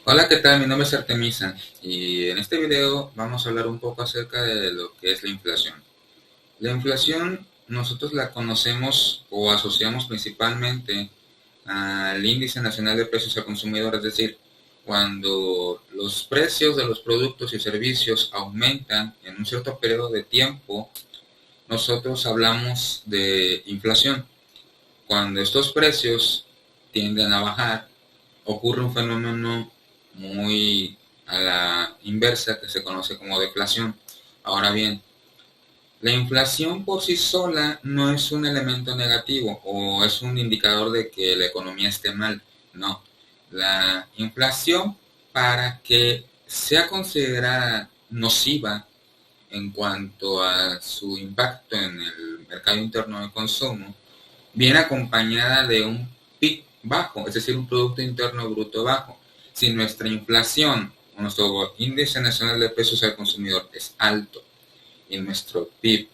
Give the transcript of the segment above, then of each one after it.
Hola, ¿qué tal? Mi nombre es Artemisa y en este video vamos a hablar un poco acerca de lo que es la inflación. La inflación nosotros la conocemos o asociamos principalmente al índice nacional de precios al consumidor, es decir, cuando los precios de los productos y servicios aumentan en un cierto periodo de tiempo, nosotros hablamos de inflación. Cuando estos precios tienden a bajar, ocurre un fenómeno muy a la inversa que se conoce como deflación. Ahora bien, la inflación por sí sola no es un elemento negativo o es un indicador de que la economía esté mal. No. La inflación, para que sea considerada nociva en cuanto a su impacto en el mercado interno de consumo, viene acompañada de un PIB bajo, es decir, un Producto Interno Bruto bajo. Si nuestra inflación o nuestro índice nacional de precios al consumidor es alto y nuestro PIB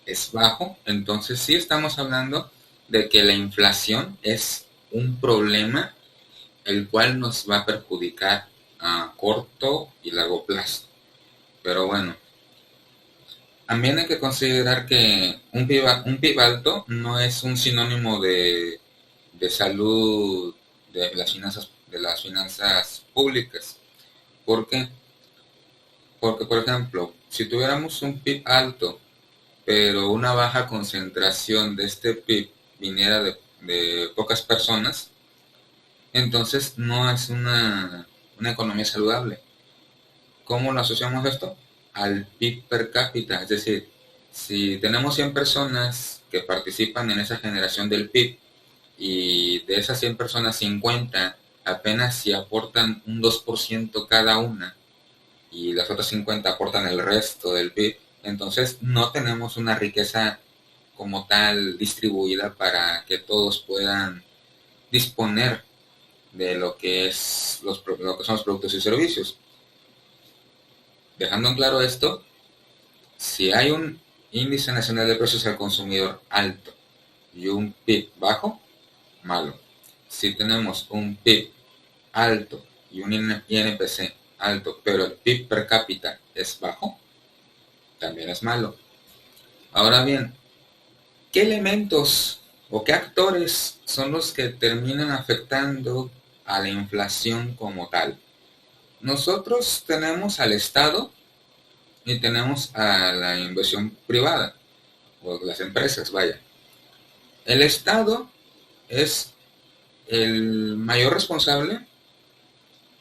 es bajo, entonces sí estamos hablando de que la inflación es un problema el cual nos va a perjudicar a corto y largo plazo. Pero bueno, también hay que considerar que un PIB alto no es un sinónimo de salud de las finanzas públicas. ¿Por qué? Porque, por ejemplo, si tuviéramos un PIB alto, pero una baja concentración de este PIB viniera de pocas personas, entonces no es una economía saludable. ¿Cómo lo asociamos esto? Al PIB per cápita, es decir, si tenemos 100 personas que participan en esa generación del PIB y de esas 100 personas 50 apenas si aportan un 2% cada una y las otras 50 aportan el resto del PIB, entonces no tenemos una riqueza como tal distribuida para que todos puedan disponer de lo que lo que son los productos y servicios. Dejando en claro esto, si hay un índice nacional de precios al consumidor alto y un PIB bajo, malo. Si tenemos un PIB alto y un INPC alto, pero el PIB per cápita es bajo, también es malo. Ahora bien, ¿qué elementos o qué actores son los que terminan afectando a la inflación como tal? Nosotros tenemos al Estado y tenemos a la inversión privada, o las empresas, vaya. El Estado es el mayor responsable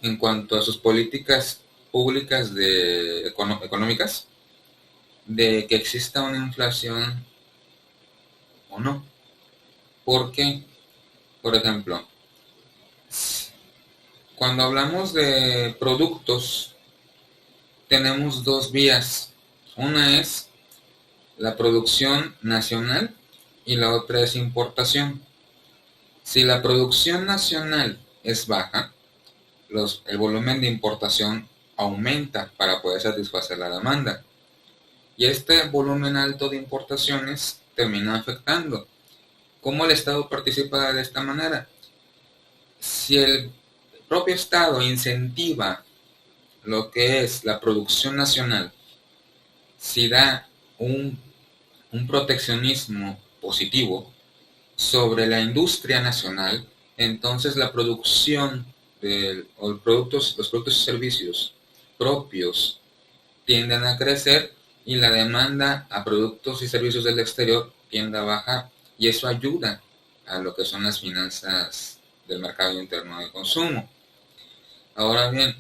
en cuanto a sus políticas públicas económicas, de que exista una inflación o no. Porque, por ejemplo, cuando hablamos de productos, tenemos dos vías. Una es la producción nacional y la otra es importación. Si la producción nacional es baja, el volumen de importación aumenta para poder satisfacer la demanda. Y este volumen alto de importaciones termina afectando. ¿Cómo el Estado participa de esta manera? Si el propio Estado incentiva lo que es la producción nacional, si da un proteccionismo positivo sobre la industria nacional, entonces la producción los productos y servicios propios tienden a crecer y la demanda a productos y servicios del exterior tiende a bajar y eso ayuda a lo que son las finanzas del mercado interno de consumo. Ahora bien,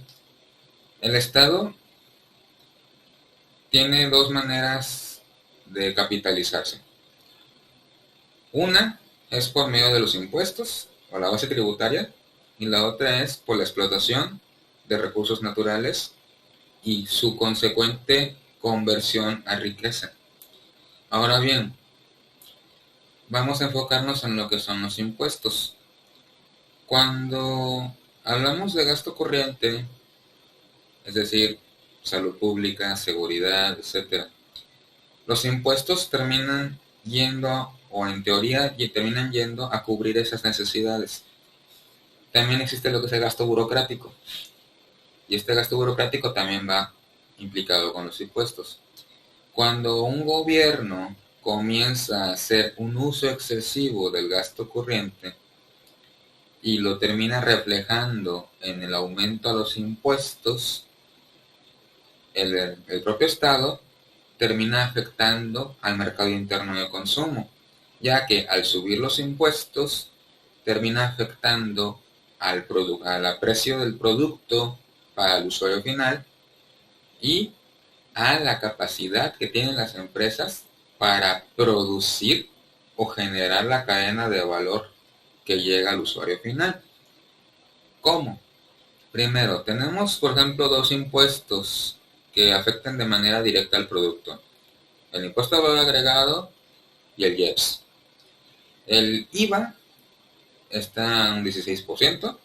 el Estado tiene dos maneras de capitalizarse. Una es por medio de los impuestos o la base tributaria y la otra es por la explotación de recursos naturales y su consecuente conversión a riqueza. Ahora bien, vamos a enfocarnos en lo que son los impuestos. Cuando hablamos de gasto corriente, es decir, salud pública, seguridad, etcétera, los impuestos terminan yendo, o en teoría terminan yendo a cubrir esas necesidades. También existe lo que es el gasto burocrático. Y este gasto burocrático también va implicado con los impuestos. Cuando un gobierno comienza a hacer un uso excesivo del gasto corriente y lo termina reflejando en el aumento a los impuestos, el propio Estado termina afectando al mercado interno de consumo, ya que al subir los impuestos termina afectando al precio del producto para el usuario final y a la capacidad que tienen las empresas para producir o generar la cadena de valor que llega al usuario final. ¿Cómo? Primero, tenemos, por ejemplo, dos impuestos que afectan de manera directa al producto: el impuesto al valor agregado y el IEPS. El IVA está en un 16%,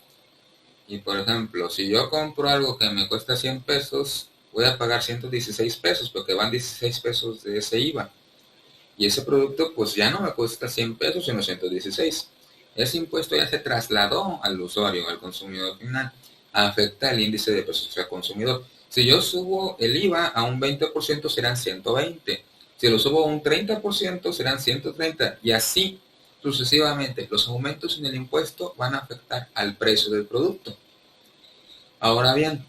y por ejemplo, si yo compro algo que me cuesta 100 pesos, voy a pagar 116 pesos porque van 16 pesos de ese IVA. Y ese producto pues ya no me cuesta 100 pesos sino 116. Ese impuesto ya se trasladó al usuario, al consumidor final. Afecta el índice de precios al consumidor. Si yo subo el IVA a un 20% serán 120. Si lo subo a un 30% serán 130. Y así sucesivamente. Los aumentos en el impuesto van a afectar al precio del producto. Ahora bien,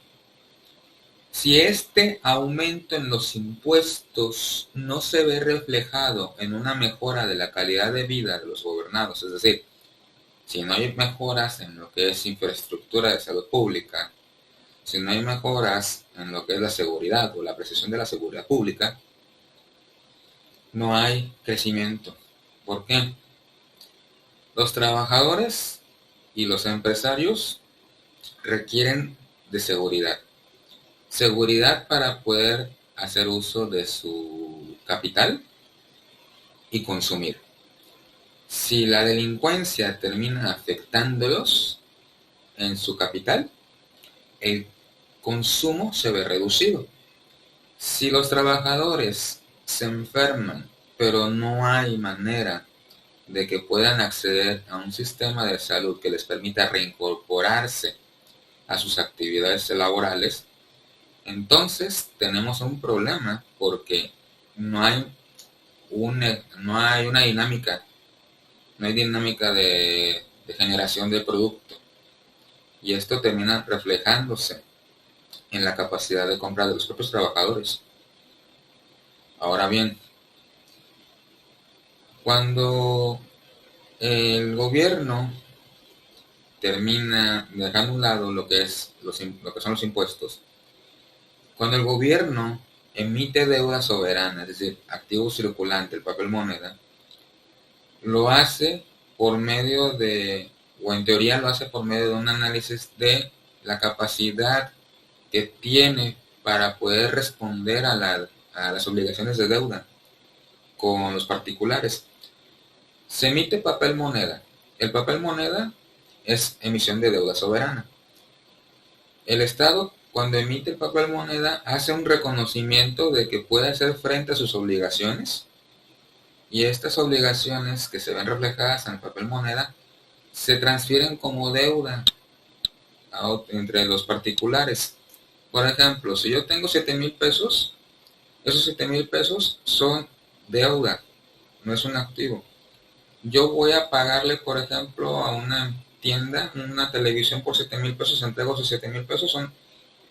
si este aumento en los impuestos no se ve reflejado en una mejora de la calidad de vida de los gobernados, es decir, si no hay mejoras en lo que es infraestructura de salud pública, si no hay mejoras en lo que es la seguridad o la precisión de la seguridad pública, no hay crecimiento. ¿Por qué? Los trabajadores y los empresarios requieren de seguridad. Seguridad para poder hacer uso de su capital y consumir. Si la delincuencia termina afectándolos en su capital, el consumo se ve reducido. Si los trabajadores se enferman, pero no hay manera de que puedan acceder a un sistema de salud que les permita reincorporarse a sus actividades laborales, entonces tenemos un problema porque no hay una dinámica, no hay dinámica de generación de producto, y esto termina reflejándose en la capacidad de compra de los propios trabajadores. Ahora bien, cuando el gobierno termina dejando a un lado lo que son los impuestos, cuando el gobierno emite deuda soberana, es decir, activo circulante, el papel moneda, lo hace por medio de, o en teoría lo hace por medio de un análisis de la capacidad que tiene para poder responder a las obligaciones de deuda con los particulares. Se emite papel moneda. El papel moneda es emisión de deuda soberana. El Estado, cuando emite el papel moneda, hace un reconocimiento de que puede hacer frente a sus obligaciones, y estas obligaciones que se ven reflejadas en el papel moneda se transfieren como deuda entre los particulares. Por ejemplo, si yo tengo 7,000 pesos, esos 7,000 pesos son deuda, no es un activo. Yo voy a pagarle, por ejemplo, a una tienda una televisión por 7,000 pesos, entrego esos 7,000 pesos, son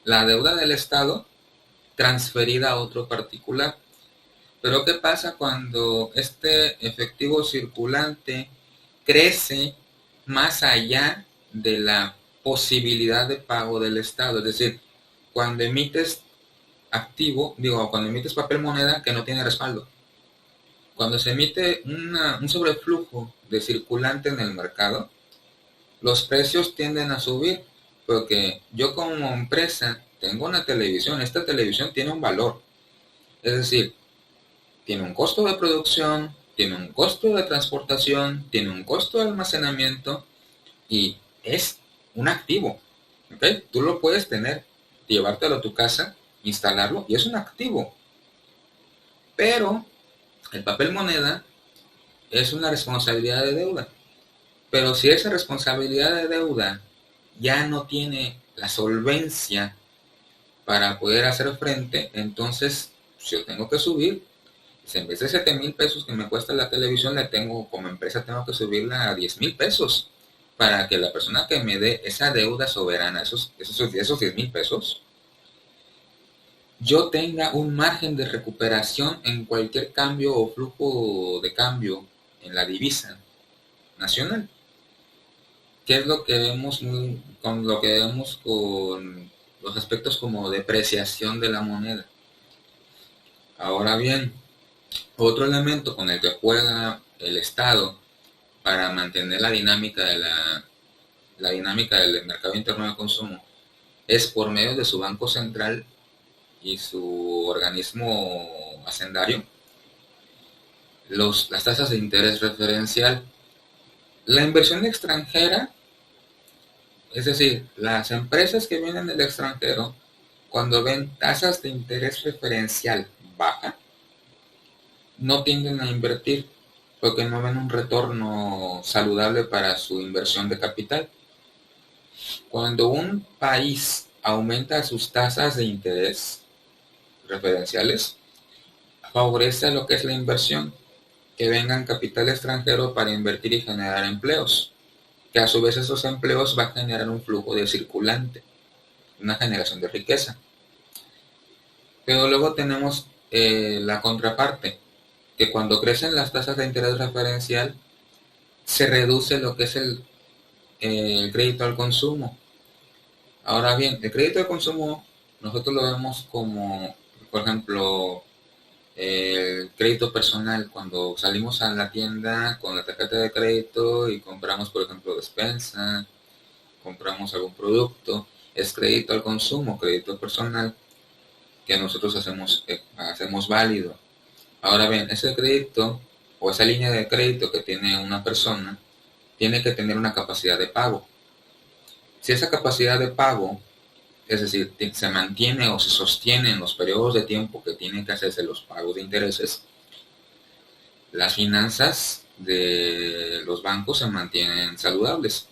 la deuda del Estado transferida a otro particular. Pero ¿qué pasa cuando este efectivo circulante crece más allá de la posibilidad de pago del Estado? Es decir, cuando emites cuando emites papel moneda que no tiene respaldo. Cuando se emite un sobreflujo de circulante en el mercado, los precios tienden a subir, porque yo como empresa tengo una televisión, esta televisión tiene un valor, es decir, tiene un costo de producción, tiene un costo de transportación, tiene un costo de almacenamiento y es un activo. ¿Okay? Tú lo puedes tener, llevártelo a tu casa, instalarlo y es un activo. Pero el papel moneda es una responsabilidad de deuda. Pero si esa responsabilidad de deuda ya no tiene la solvencia para poder hacer frente. Entonces, si yo tengo que subir, si en vez de 7,000 pesos que me cuesta la televisión, la tengo como empresa, tengo que subirla a 10,000 pesos para que la persona que me dé esa deuda soberana, esos 10,000 pesos, yo tenga un margen de recuperación en cualquier cambio o flujo de cambio en la divisa nacional. ¿Qué es lo que vemos con lo que vemos con los aspectos como depreciación de la moneda? Ahora bien, otro elemento con el que juega el Estado para mantener la dinámica del mercado interno de consumo es por medio de su Banco Central y su organismo hacendario, las tasas de interés referencial. La inversión extranjera, es decir, las empresas que vienen del extranjero, cuando ven tasas de interés referencial baja, no tienden a invertir porque no ven un retorno saludable para su inversión de capital. Cuando un país aumenta sus tasas de interés referenciales, favorece lo que es la inversión, que vengan capital extranjero para invertir y generar empleos, que a su vez esos empleos va a generar un flujo de circulante, una generación de riqueza. Pero luego tenemos la contraparte, que cuando crecen las tasas de interés referencial, se reduce lo que es el crédito al consumo. Ahora bien, el crédito al consumo nosotros lo vemos como, por ejemplo, el crédito personal, cuando salimos a la tienda con la tarjeta de crédito y compramos, por ejemplo, despensa, compramos algún producto, es crédito al consumo, crédito personal que nosotros hacemos válido. Ahora bien, ese crédito o esa línea de crédito que tiene una persona tiene que tener una capacidad de pago. Si esa capacidad de pago, es decir, se mantiene o se sostiene en los periodos de tiempo que tienen que hacerse los pagos de intereses, las finanzas de los bancos se mantienen saludables.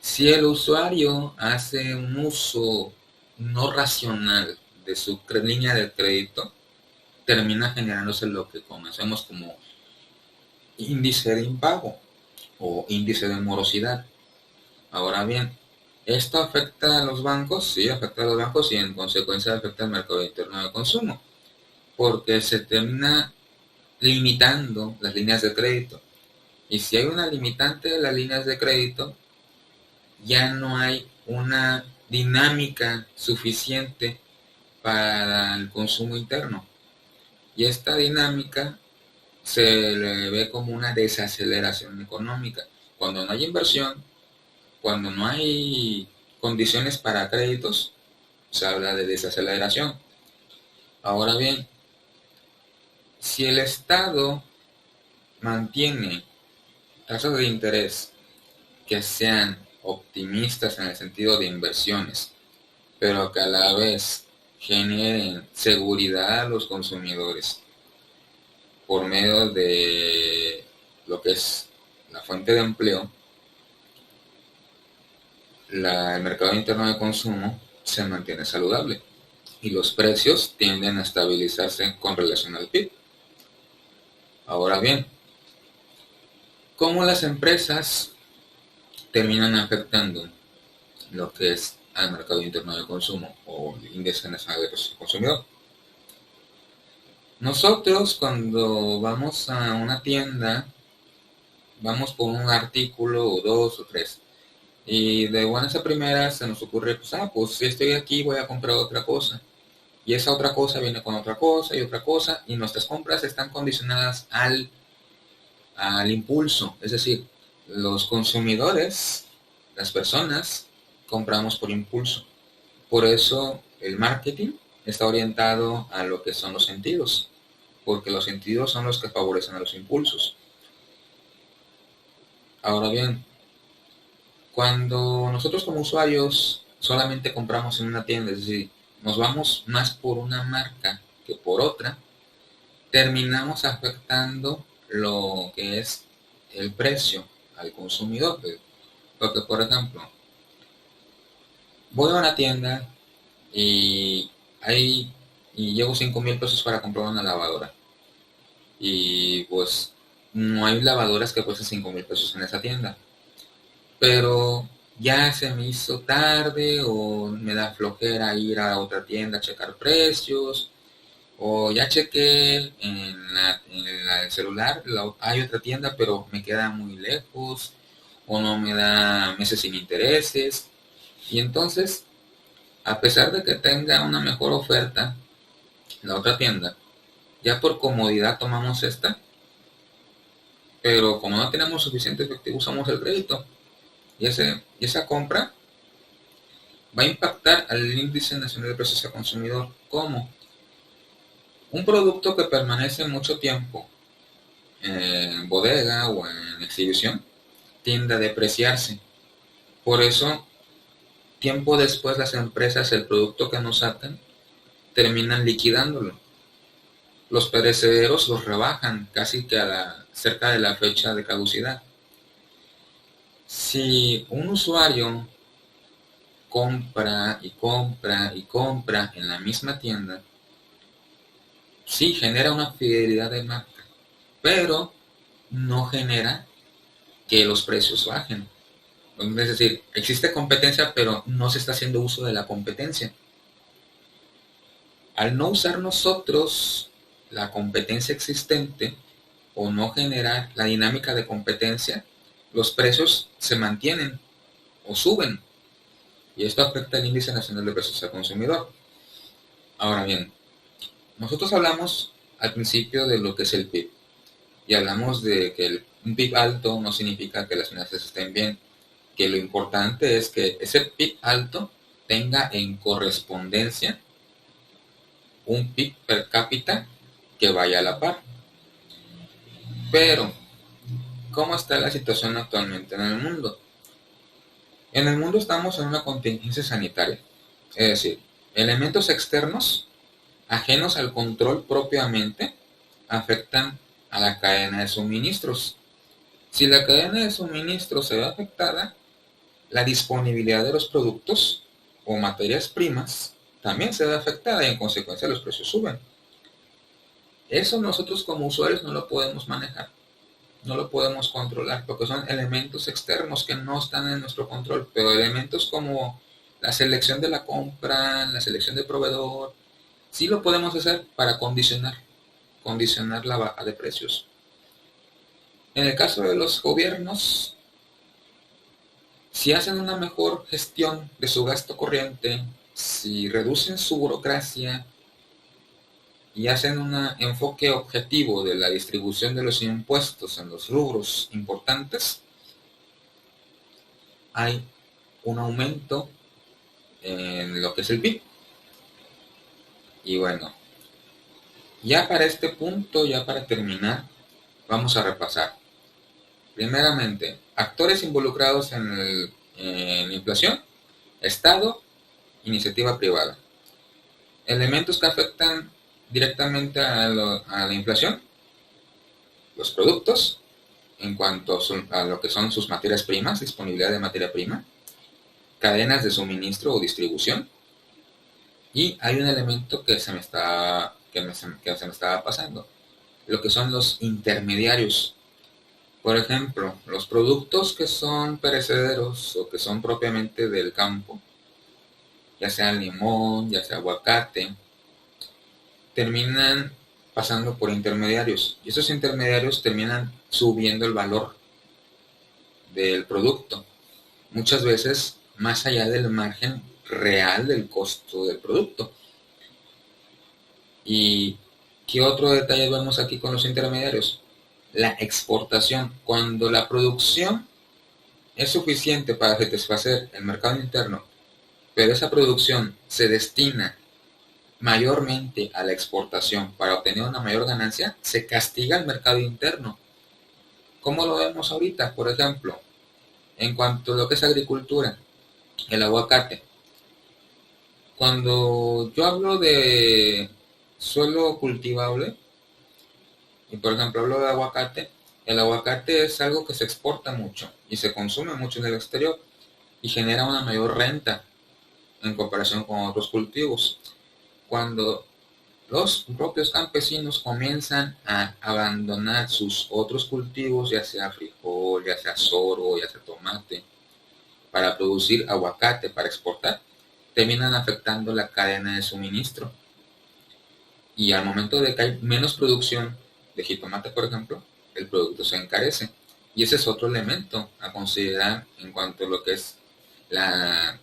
Si el usuario hace un uso no racional de su línea de crédito, termina generándose lo que conocemos como índice de impago o índice de morosidad. Ahora bien, ¿esto afecta a los bancos? Sí, afecta a los bancos y en consecuencia afecta al mercado interno de consumo, porque se termina limitando las líneas de crédito. Y si hay una limitante de las líneas de crédito, ya no hay una dinámica suficiente para el consumo interno. Y esta dinámica se le ve como una desaceleración económica. Cuando no hay inversión, cuando no hay condiciones para créditos, se habla de desaceleración. Ahora bien, si el Estado mantiene tasas de interés que sean optimistas en el sentido de inversiones, pero que a la vez generen seguridad a los consumidores por medio de lo que es la fuente de empleo, el mercado interno de consumo se mantiene saludable y los precios tienden a estabilizarse con relación al PIB. Ahora bien, ¿cómo las empresas terminan afectando lo que es al mercado interno de consumo o el índice nacional de precios del consumidor? Nosotros cuando vamos a una tienda, vamos por un artículo o dos o tres, y de buenas a primeras se nos ocurre, pues si estoy aquí voy a comprar otra cosa, y esa otra cosa viene con otra cosa y otra cosa, y nuestras compras están condicionadas al impulso, es decir, los consumidores, las personas, compramos por impulso. Por eso el marketing está orientado a lo que son los sentidos, porque los sentidos son los que favorecen a los impulsos. Ahora bien, cuando nosotros como usuarios solamente compramos en una tienda, es decir, nos vamos más por una marca que por otra, terminamos afectando lo que es el precio al consumidor. Porque, por ejemplo, voy a una tienda y hay, y llevo 5,000 pesos para comprar una lavadora. Y pues no hay lavadoras que cuesten 5,000 pesos en esa tienda. Pero ya se me hizo tarde o me da flojera ir a otra tienda a checar precios. O ya chequé el celular, hay otra tienda, pero me queda muy lejos, o no me da meses sin intereses. Y entonces, a pesar de que tenga una mejor oferta, la otra tienda, ya por comodidad tomamos esta, pero como no tenemos suficiente efectivo, usamos el crédito. Y esa compra va a impactar al índice nacional de precios al consumidor. ¿Cómo? Un producto que permanece mucho tiempo en bodega o en exhibición tiende a depreciarse. Por eso, tiempo después las empresas, el producto que nos sacan, terminan liquidándolo. Los perecederos los rebajan casi que cerca de la fecha de caducidad. Si un usuario compra y compra y compra en la misma tienda, sí genera una fidelidad de marca, pero no genera que los precios bajen. Es decir, existe competencia, pero no se está haciendo uso de la competencia. Al no usar nosotros la competencia existente o no generar la dinámica de competencia, los precios se mantienen o suben. Y esto afecta al índice nacional de precios al consumidor. Ahora bien, nosotros hablamos al principio de lo que es el PIB. Y hablamos de que un PIB alto no significa que las finanzas estén bien, que lo importante es que ese PIB alto tenga en correspondencia un PIB per cápita que vaya a la par. Pero, ¿cómo está la situación actualmente en el mundo? En el mundo estamos en una contingencia sanitaria, es decir, elementos externos, ajenos al control propiamente, afectan a la cadena de suministros. Si la cadena de suministros se ve afectada, la disponibilidad de los productos o materias primas también se ve afectada y en consecuencia los precios suben. Eso nosotros como usuarios no lo podemos manejar, no lo podemos controlar porque son elementos externos que no están en nuestro control, pero elementos como la selección de la compra, la selección del proveedor, sí lo podemos hacer para condicionar la baja de precios. En el caso de los gobiernos, si hacen una mejor gestión de su gasto corriente, si reducen su burocracia y hacen un enfoque objetivo de la distribución de los impuestos en los rubros importantes, hay un aumento en lo que es el PIB. Y bueno, ya para este punto, ya para terminar, vamos a repasar. Primeramente, actores involucrados en la inflación, Estado, iniciativa privada. Elementos que afectan directamente a la inflación, los productos, en cuanto a lo que son sus materias primas, disponibilidad de materia prima, cadenas de suministro o distribución, y hay un elemento que se me estaba pasando, lo que son los intermediarios. Por ejemplo, los productos que son perecederos o que son propiamente del campo, ya sea limón, ya sea aguacate, terminan pasando por intermediarios y esos intermediarios terminan subiendo el valor del producto, muchas veces más allá del margen real del costo del producto. ¿Y qué otro detalle vemos aquí con los intermediarios? La exportación. Cuando la producción es suficiente para satisfacer el mercado interno, pero esa producción se destina mayormente a la exportación para obtener una mayor ganancia, se castiga el mercado interno. ¿Cómo lo vemos ahorita? Por ejemplo, en cuanto a lo que es agricultura, el aguacate. Cuando yo hablo de suelo cultivable, y por ejemplo hablo de aguacate, el aguacate es algo que se exporta mucho y se consume mucho en el exterior y genera una mayor renta en comparación con otros cultivos. Cuando los propios campesinos comienzan a abandonar sus otros cultivos, ya sea frijol, ya sea sorgo, ya sea tomate, para producir aguacate para exportar, terminan afectando la cadena de suministro. Y al momento de que hay menos producción de jitomate, por ejemplo, el producto se encarece. Y ese es otro elemento a considerar en cuanto a lo que es la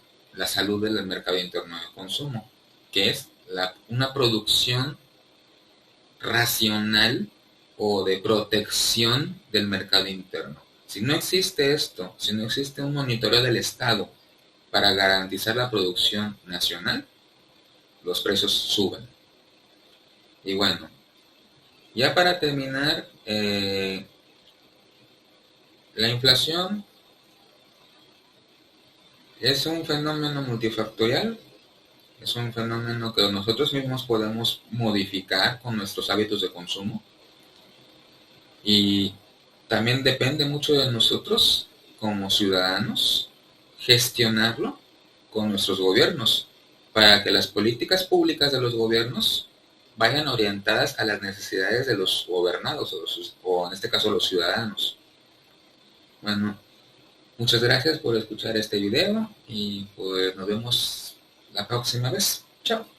salud del mercado interno de consumo, que es una producción racional o de protección del mercado interno. Si no existe esto, si no existe un monitoreo del Estado para garantizar la producción nacional, los precios suben. Y bueno, ya para terminar, la inflación es un fenómeno multifactorial, es un fenómeno que nosotros mismos podemos modificar con nuestros hábitos de consumo y también depende mucho de nosotros como ciudadanos gestionarlo con nuestros gobiernos para que las políticas públicas de los gobiernos vayan orientadas a las necesidades de los gobernados o en este caso los ciudadanos. Bueno, muchas gracias por escuchar este video y pues nos vemos la próxima vez. Chao.